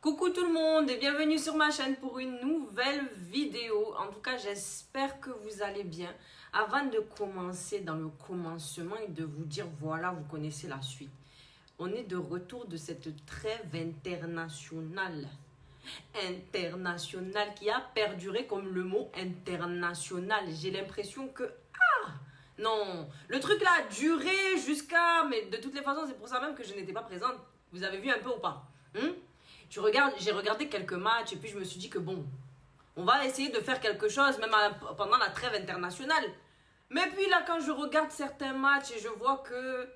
Coucou tout le monde et bienvenue sur ma chaîne pour une nouvelle vidéo. En tout cas, j'espère que vous allez bien. Avant de commencer dans le commencement et de vous dire voilà, vous connaissez la suite. On est de retour de cette trêve internationale. Internationale qui a perduré comme le mot international. J'ai l'impression que... non, le truc là a duré jusqu'à... Mais de toutes les façons, c'est pour ça même que je n'étais pas présente. Vous avez vu un peu ou pas? J'ai regardé quelques matchs et puis je me suis dit que bon, on va essayer de faire quelque chose même pendant la trêve internationale. Mais puis là, quand je regarde certains matchs et je vois que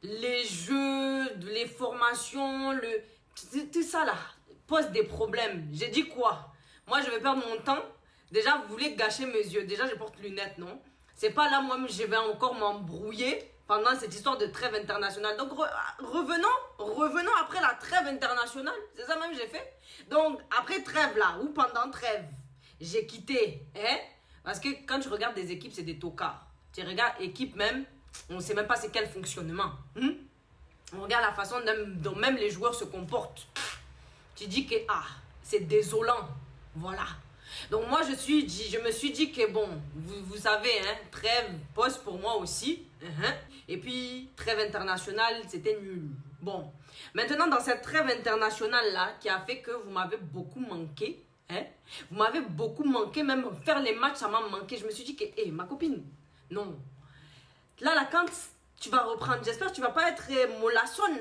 les jeux, les formations, tout ça là pose des problèmes. J'ai dit quoi? Moi, je vais perdre mon temps. Déjà, vous voulez gâcher mes yeux. Déjà, je porte lunettes, non? C'est pas là, moi, je vais encore m'embrouiller pendant cette histoire de trêve internationale. Donc, revenons après la trêve internationale. C'est ça même que j'ai fait. Donc, après trêve là, ou pendant trêve, j'ai quitté. Parce que quand tu regardes des équipes, c'est des tocards. Tu regardes équipe même, on sait même pas c'est quel fonctionnement. On regarde la façon dont même les joueurs se comportent. Tu dis que, c'est désolant. Voilà. Donc moi, je me suis dit que bon, vous savez, trêve poste pour moi aussi. Et puis, trêve internationale, c'était nul. Bon, maintenant dans cette trêve internationale là, qui a fait que vous m'avez beaucoup manqué, vous m'avez beaucoup manqué, même faire les matchs, ça m'a manqué. Je me suis dit que, ma copine, non. Là, quand tu vas reprendre, j'espère que tu vas pas être mollassonne.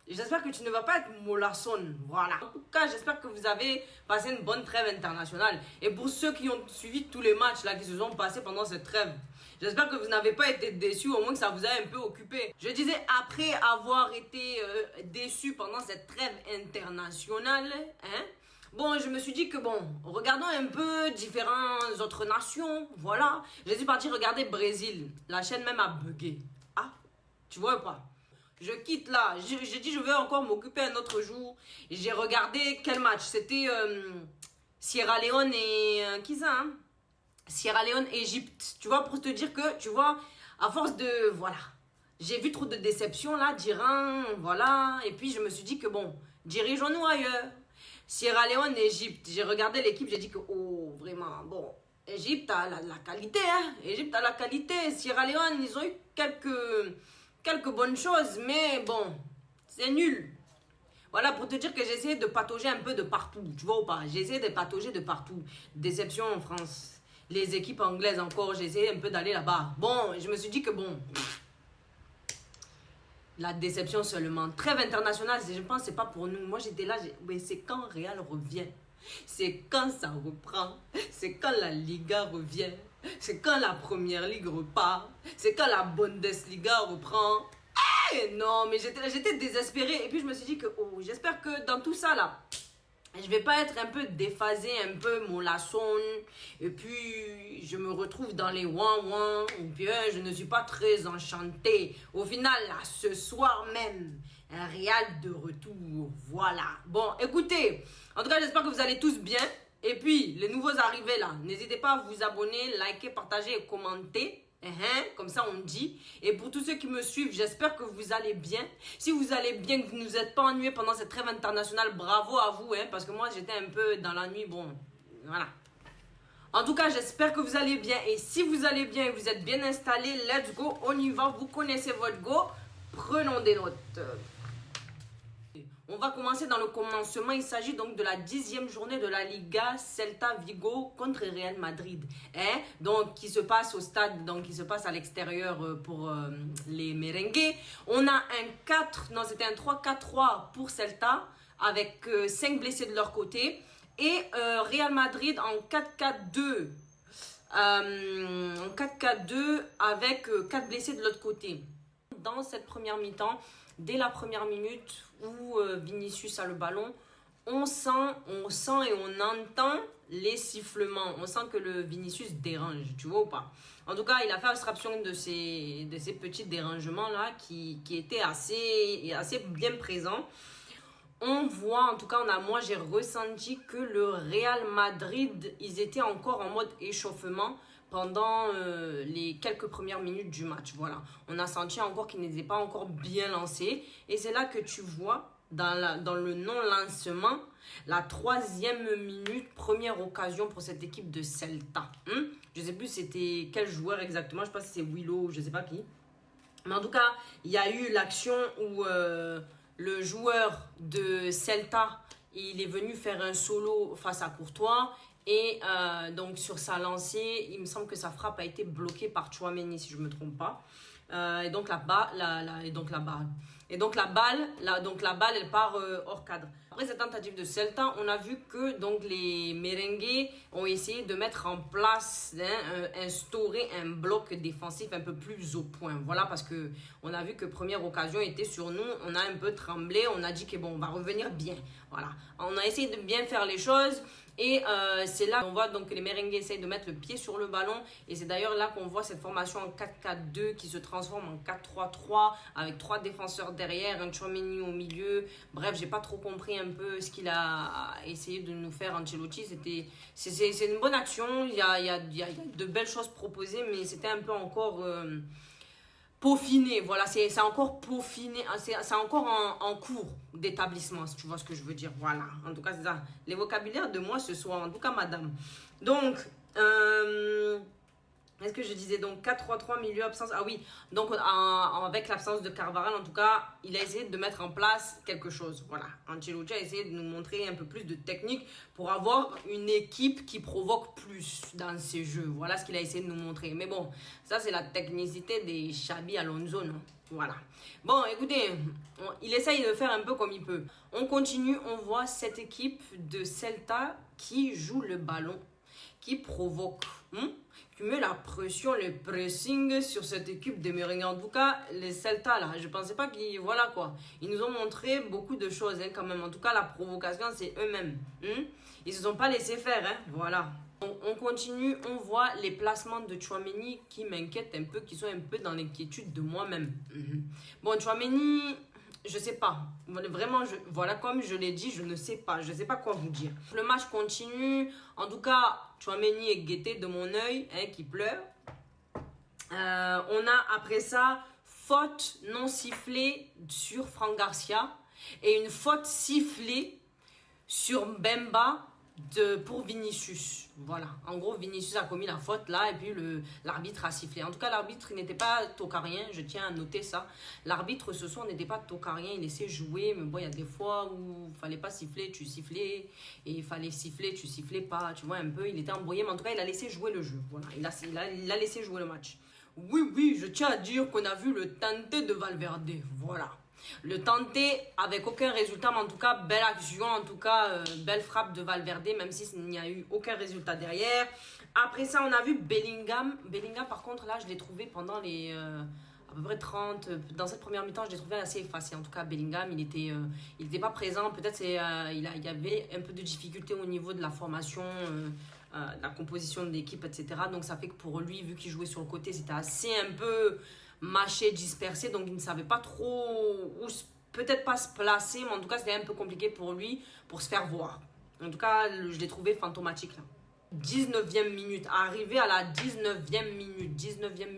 J'espère que tu ne vas pas être mollassonne. Voilà. En tout cas, j'espère que vous avez passé une bonne trêve internationale. Et pour ceux qui ont suivi tous les matchs là qui se sont passés pendant cette trêve, j'espère que vous n'avez pas été déçus, au moins que ça vous a un peu occupé. Je disais, après avoir été déçu pendant cette trêve internationale, bon, je me suis dit que bon, regardons un peu différentes autres nations, voilà. Je suis parti regarder Brésil. La chaîne même a bugué. Tu vois pas? Je quitte là. J'ai dit je vais encore m'occuper un autre jour. J'ai regardé quel match? C'était Sierra Leone et... qui ça Sierra Leone, Égypte. Tu vois, pour te dire que, tu vois, à force de... Voilà. J'ai vu trop de déceptions là, d'Iran, voilà. Et puis je me suis dit que bon, dirigeons-nous ailleurs. Sierra Leone, Égypte. J'ai regardé l'équipe, j'ai dit que, vraiment, bon... Égypte a la qualité, Égypte a la qualité. Sierra Leone, ils ont eu quelques bonnes choses, mais bon, c'est nul. Voilà, pour te dire que j'ai essayé de patauger un peu de partout, tu vois ou pas? J'ai essayé de patauger de partout. Déception en France. Les équipes anglaises encore, j'ai essayé un peu d'aller là-bas. Bon, je me suis dit que bon, la déception seulement. Trêve internationale, je pense que c'est pas pour nous. Moi, j'étais là, mais c'est quand Real revient. C'est quand ça reprend. C'est quand la Liga revient. C'est quand la Première Ligue repart. C'est quand la Bundesliga reprend. Non, mais j'étais désespérée. Et puis je me suis dit que, j'espère que dans tout ça là, je vais pas être un peu déphasée, un peu mollassonne. Et puis, je me retrouve dans les ouin-ouin. Ou bien, je ne suis pas très enchantée. Au final, là, ce soir même, un Real de retour. Voilà. Bon, écoutez. En tout cas, j'espère que vous allez tous bien. Et puis, les nouveaux arrivés là, n'hésitez pas à vous abonner, liker, partager et commenter. Comme ça on dit. Et pour tous ceux qui me suivent, j'espère que vous allez bien. Si vous allez bien, que vous ne vous êtes pas ennuyés pendant cette trêve internationale, bravo à vous, parce que moi j'étais un peu dans la nuit, bon, voilà. En tout cas, j'espère que vous allez bien. Et si vous allez bien et vous êtes bien installés, let's go, on y va, vous connaissez votre go. Prenons des notes. On va commencer dans le commencement. Il s'agit donc de la 10e journée de la Liga Celta Vigo contre Real Madrid. Donc, qui se passe au stade, donc qui se passe à l'extérieur pour les merengues. On a c'était un 3-4-3 pour Celta avec 5 blessés de leur côté. Et Real Madrid en 4-4-2. En 4-4-2 avec 4 blessés de l'autre côté. Dans cette première mi-temps, dès la première minute où Vinicius a le ballon, on sent et on entend les sifflements. On sent que le Vinicius dérange, tu vois ou pas? En tout cas, il a fait abstraction de ces petits dérangements-là qui étaient assez bien présents. On voit, en tout cas, moi j'ai ressenti que le Real Madrid, ils étaient encore en mode échauffement pendant les quelques premières minutes du match. Voilà, on a senti encore qu'ils n'étaient pas encore bien lancés. Et c'est là que tu vois dans le non-lancement. La 3e minute, première occasion pour cette équipe de Celta. Je ne sais plus c'était quel joueur exactement, je ne sais pas si c'est Willow, je ne sais pas qui. Mais en tout cas, il y a eu l'action où le joueur de Celta, il est venu faire un solo face à Courtois. Et donc sur sa lancée, il me semble que sa frappe a été bloquée par Tchouaméni, si je ne me trompe pas. Et donc la balle, elle part hors cadre. Après cette tentative de Celta, on a vu que donc les merengues ont essayé de mettre en place, instaurer un bloc défensif un peu plus au point. Voilà, parce que on a vu que première occasion était sur nous, on a un peu tremblé, on a dit que bon, on va revenir bien. Voilà, on a essayé de bien faire les choses. Et c'est là qu'on voit donc que les merengues essayent de mettre le pied sur le ballon. Et c'est d'ailleurs là qu'on voit cette formation en 4-4-2 qui se transforme en 4-3-3 avec 3 défenseurs derrière, un Tchouaméni au milieu. Bref, j'ai pas trop compris un peu ce qu'il a essayé de nous faire Ancelotti. C'est une bonne action, il y a de belles choses proposées, mais c'était un peu encore... peaufiné, voilà, c'est encore peaufiné, c'est encore en cours d'établissement, si tu vois ce que je veux dire, voilà, en tout cas c'est ça, les vocabulaires de moi ce soir, en tout cas madame. Donc, est-ce que je disais donc 4-3-3 milieu absence, ah oui, donc avec l'absence de Carvajal, en tout cas, il a essayé de mettre en place quelque chose, voilà, Ancelotti a essayé de nous montrer un peu plus de technique pour avoir une équipe qui provoque plus dans ses jeux, voilà ce qu'il a essayé de nous montrer, mais bon, ça c'est la technicité des Xabi Alonso, non? Voilà. Bon, écoutez, il essaye de faire un peu comme il peut. On continue, on voit cette équipe de Celta qui joue le ballon, qui provoque, qui met la pression, le pressing sur cette équipe de merengues. En tout cas, les Celta, là, je pensais pas qu'ils... Voilà, quoi. Ils nous ont montré beaucoup de choses, quand même. En tout cas, la provocation, c'est eux-mêmes. Ils se sont pas laissés faire, voilà. On continue, on voit les placements de Tchouaméni qui m'inquiètent un peu, qui sont un peu dans l'inquiétude de moi-même. Bon, Tchouaméni... Je sais pas. Vraiment, voilà, comme je l'ai dit, je ne sais pas. Je ne sais pas quoi vous dire. Le match continue. En tout cas, Tchouaméni est guetté de mon œil, qui pleure. On a après ça, faute non sifflée sur Franck Garcia et une faute sifflée sur Bemba pour Vinicius. Voilà, en gros Vinicius a commis la faute là et puis l'arbitre a sifflé. En tout cas l'arbitre n'était pas tocarien, je tiens à noter ça. L'arbitre ce soir n'était pas tocarien, il laissait jouer, mais bon il y a des fois où il fallait pas siffler, tu sifflais, et il fallait siffler, tu sifflais pas, tu vois un peu, il était embrouillé, mais en tout cas il a laissé jouer le jeu, voilà, il a laissé jouer le match. Oui, je tiens à dire qu'on a vu le tenté de Valverde, voilà. Le tenté avec aucun résultat, mais en tout cas, belle action, en tout cas, belle frappe de Valverde, même s'il n'y a eu aucun résultat derrière. Après ça, on a vu Bellingham. Bellingham, par contre, là, je l'ai trouvé pendant les à peu près 30... Dans cette première mi-temps, je l'ai trouvé assez effacé. En tout cas, Bellingham, il était pas présent. Peut-être il y avait un peu de difficulté au niveau de la formation, la composition de l'équipe, etc. Donc, ça fait que pour lui, vu qu'il jouait sur le côté, c'était assez un peu... mâché, dispersé, donc il ne savait pas trop où, peut-être pas se placer, mais en tout cas c'était un peu compliqué pour lui pour se faire voir. En tout cas, je l'ai trouvé fantomatique là. 19e minute, arrivé à la 19e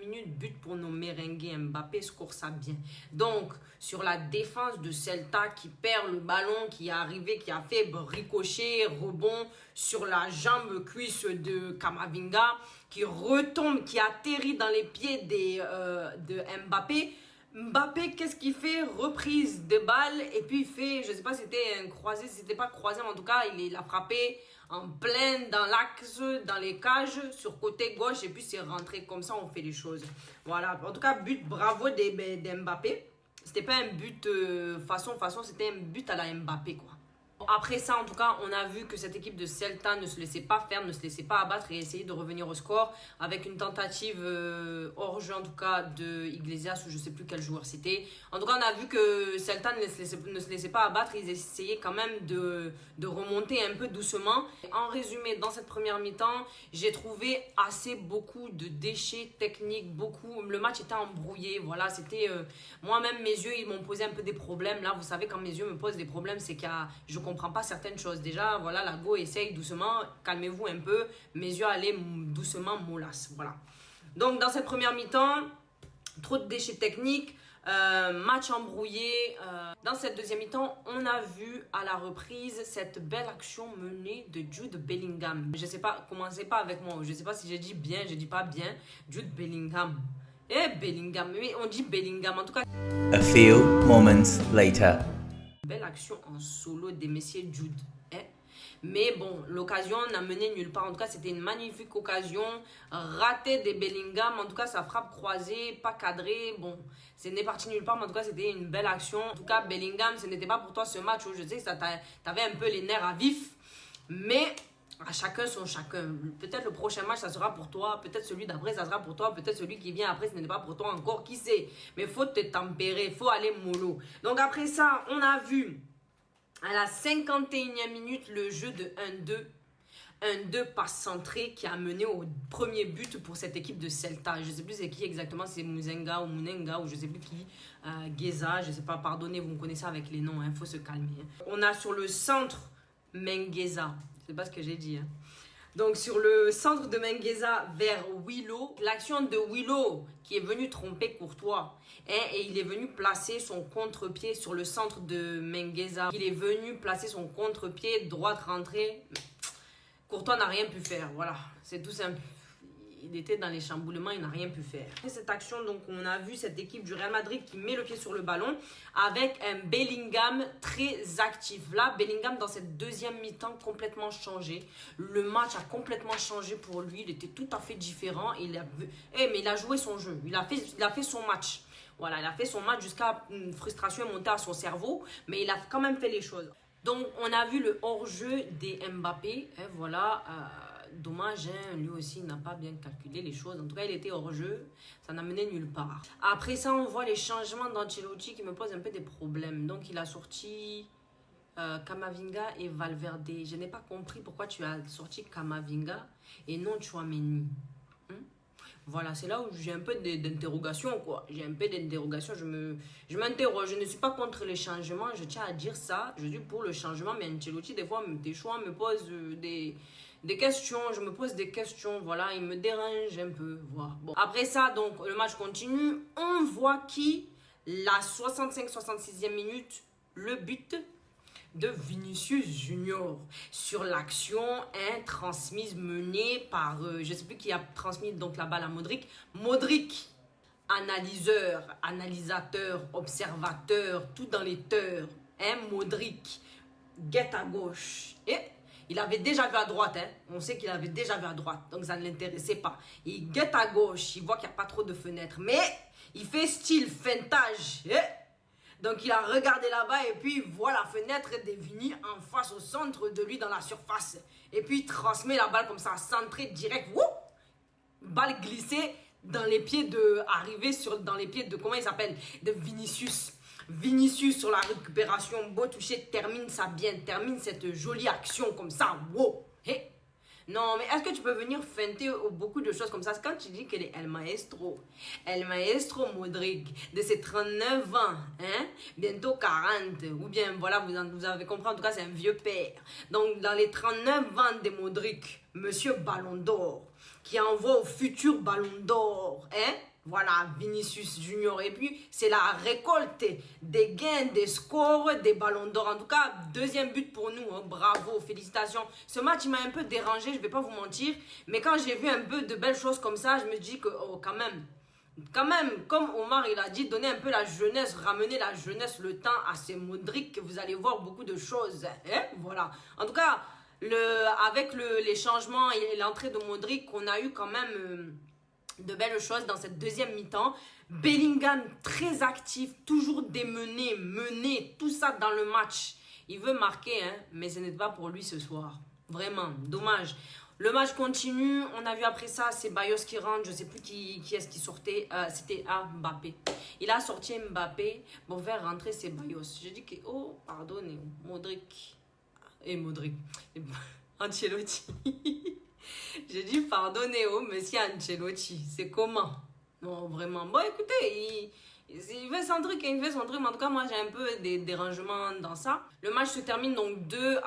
minute, but pour nos merengues. Mbappé score ça bien. Donc, sur la défense de Celta qui perd le ballon, qui est arrivé, qui a fait ricochet, rebond sur la jambe cuisse de Camavinga, qui retombe, qui atterrit dans les pieds de Mbappé. Mbappé, qu'est-ce qu'il fait? Reprise de balle et puis il fait, je sais pas si c'était un croisé, si c'était pas croisé, mais en tout cas, il a frappé en plein dans l'axe, dans les cages, sur côté gauche et puis c'est rentré. Comme ça, on fait les choses. Voilà, en tout cas, but bravo d'Mbappé. C'était pas un but façon, c'était un but à la Mbappé, quoi. Après ça, en tout cas, on a vu que cette équipe de Celta ne se laissait pas faire, ne se laissait pas abattre et essayait de revenir au score avec une tentative hors jeu, en tout cas, de Iglesias ou je ne sais plus quel joueur c'était. En tout cas, on a vu que Celta ne se laissait pas abattre, ils essayaient quand même de remonter un peu doucement. En résumé, dans cette première mi-temps, j'ai trouvé beaucoup de déchets techniques, le match était embrouillé, voilà, c'était... moi-même, mes yeux, ils m'ont posé un peu des problèmes. Là, vous savez, quand mes yeux me posent des problèmes, c'est je comprends pas certaines choses. Déjà, voilà, la go essaye doucement, calmez-vous un peu. Mes yeux allaient doucement mollasse, voilà. Donc, dans cette première mi-temps, trop de déchets techniques. Match embrouillé. Dans cette deuxième mi-temps, on a vu à la reprise cette belle action menée de Jude Bellingham. Je sais pas, commencez pas avec moi. Je sais pas si j'ai dit bien, je dis pas bien. Jude Bellingham. Bellingham, oui, on dit Bellingham en tout cas. A few moments later. Belle action en solo des messieurs Jude. Mais bon, l'occasion n'a mené nulle part. En tout cas, c'était une magnifique occasion. Ratée des Bellingham. En tout cas, sa frappe croisée, pas cadrée. Bon, ce n'est parti nulle part. Mais en tout cas, c'était une belle action. En tout cas, Bellingham, ce n'était pas pour toi ce match où je sais que t'avais un peu les nerfs à vif. Mais à chacun son chacun. Peut-être le prochain match, ça sera pour toi. Peut-être celui d'après, ça sera pour toi. Peut-être celui qui vient après, ce n'est pas pour toi encore. Qui sait? Mais il faut te tempérer. Il faut aller mollo. Donc après ça, on a vu à la 51e minute, le jeu de 1-2. 1-2 passe centré qui a mené au premier but pour cette équipe de Celta. Je ne sais plus c'est qui exactement, c'est Muzenga ou Munenga ou je ne sais plus qui. Geza, je ne sais pas, pardonnez, vous me connaissez avec les noms, faut se calmer. On a sur le centre Mengueza, c'est pas ce que j'ai dit. Donc sur le centre de Mengueza vers Willow, l'action de Willow qui est venu tromper Courtois. Et il est venu placer son contre-pied sur le centre de Mengueza. Il est venu placer son contre-pied, droite rentrée. Courtois n'a rien pu faire, voilà, c'est tout simple. Il était dans les chamboulements, il n'a rien pu faire. Cette action, donc, on a vu cette équipe du Real Madrid qui met le pied sur le ballon avec un Bellingham très actif. Là, Bellingham, dans cette deuxième mi-temps, complètement changé. Le match a complètement changé pour lui. Il était tout à fait différent. Mais il a joué son jeu. Il a fait son match. Voilà, il a fait son match jusqu'à une frustration montée à son cerveau. Mais il a quand même fait les choses. Donc, on a vu le hors-jeu des Mbappé. Voilà. Dommage, lui aussi n'a pas bien calculé les choses. En tout cas, il était hors jeu. Ça n'a mené nulle part. Après ça, on voit les changements d'Ancelotti qui me posent un peu des problèmes. Donc, il a sorti Camavinga et Valverde. Je n'ai pas compris pourquoi tu as sorti Camavinga et non Tchouaméni. Voilà, c'est là où j'ai un peu d'interrogation, quoi. J'ai un peu d'interrogation. Je m'interroge. Je ne suis pas contre les changements. Je tiens à dire ça. Je suis pour le changement. Mais Ancelotti, des fois, des choix me posent des questions, je me pose des questions, voilà, il me dérange un peu, voilà. Bon. Après ça, donc, le match continue, on voit qui, la 65-66e minute, le but de Vinicius Junior sur l'action transmise, menée par, je ne sais plus qui a transmis donc la balle à Modric. Modric, analyseur, analysateur, observateur, tout dans les teurs, Modric, guette à gauche, et il avait déjà vu à droite, on sait qu'il avait déjà vu à droite, donc ça ne l'intéressait pas. Il guette à gauche, il voit qu'il n'y a pas trop de fenêtres, mais il fait style feintage. Donc il a regardé là-bas et puis il voit la fenêtre de Vini en face au centre de lui dans la surface. Et puis il transmet la balle comme ça, centré direct, balle glissée dans les pieds de, dans les pieds de, comment il s'appelle, de Vinicius. Vinicius sur la récupération, beau toucher, termine cette jolie action comme ça. Wow. Non, mais est-ce que tu peux venir feinter beaucoup de choses comme ça? Quand tu dis que est El Maestro Modric, de ses 39 ans, bientôt 40, ou bien, voilà, vous avez compris, en tout cas, c'est un vieux père. Donc, dans les 39 ans de Modric, Monsieur Ballon d'Or, qui envoie au futur Ballon d'Or, voilà, Vinicius Junior. Et puis, c'est la récolte des gains, des scores, des ballons d'or. En tout cas, deuxième but pour nous. Bravo, félicitations. Ce match, il m'a un peu dérangé, je ne vais pas vous mentir. Mais quand j'ai vu un peu de belles choses comme ça, je me dis que, quand même, comme Omar, il a dit, donner un peu la jeunesse, ramener la jeunesse, le temps à ces Modric, vous allez voir beaucoup de choses. Voilà. En tout cas, avec les changements et l'entrée de Modric, on a eu quand même de belles choses dans cette deuxième mi-temps. Bellingham très actif, toujours mené, tout ça dans le match. Il veut marquer, mais ce n'est pas pour lui ce soir. Vraiment, dommage. Le match continue, on a vu après ça, c'est Bayos qui rentre, je ne sais plus qui est-ce qui sortait, c'était Mbappé. Il a sorti Mbappé, bon, vers rentrer c'est Bayos. Je dis que, pardonnez, Modric, Ancelotti. J'ai dit pardonnez monsieur Ancelotti, c'est comment? Non, vraiment. Bon, écoutez, il fait son truc et il fait son truc, mais en tout cas, moi, j'ai un peu des dérangements dans ça. Le match se termine donc 2-1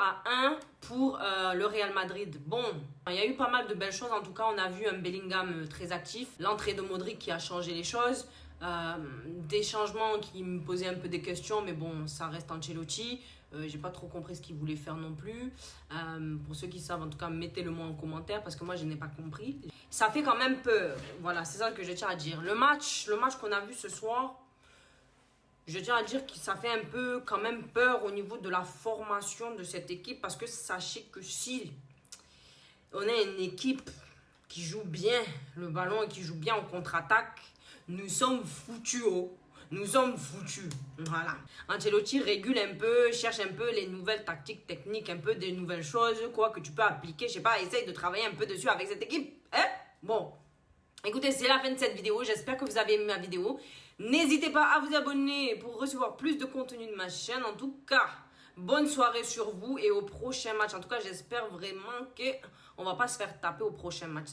pour le Real Madrid. Bon, il y a eu pas mal de belles choses. En tout cas, on a vu un Bellingham très actif. L'entrée de Modric qui a changé les choses. Des changements qui me posaient un peu des questions, mais bon, ça reste Ancelotti. J'ai pas trop compris ce qu'il voulait faire non plus. Pour ceux qui savent, en tout cas, mettez-le moi en commentaire parce que moi, je n'ai pas compris. Ça fait quand même peur. Voilà, c'est ça que je tiens à dire. Le match qu'on a vu ce soir, je tiens à dire que ça fait un peu quand même peur au niveau de la formation de cette équipe parce que sachez que si on est une équipe qui joue bien le ballon et qui joue bien en contre-attaque, nous sommes foutus, oh. Nous sommes foutus. Voilà. Ancelotti régule un peu, cherche un peu les nouvelles tactiques, techniques, un peu des nouvelles choses, quoi, que tu peux appliquer. Je sais pas, essaye de travailler un peu dessus avec cette équipe. Hein? Bon. Écoutez, c'est la fin de cette vidéo. J'espère que vous avez aimé ma vidéo. N'hésitez pas à vous abonner pour recevoir plus de contenu de ma chaîne. En tout cas, bonne soirée sur vous et au prochain match. En tout cas, j'espère vraiment qu'on va pas se faire taper au prochain match.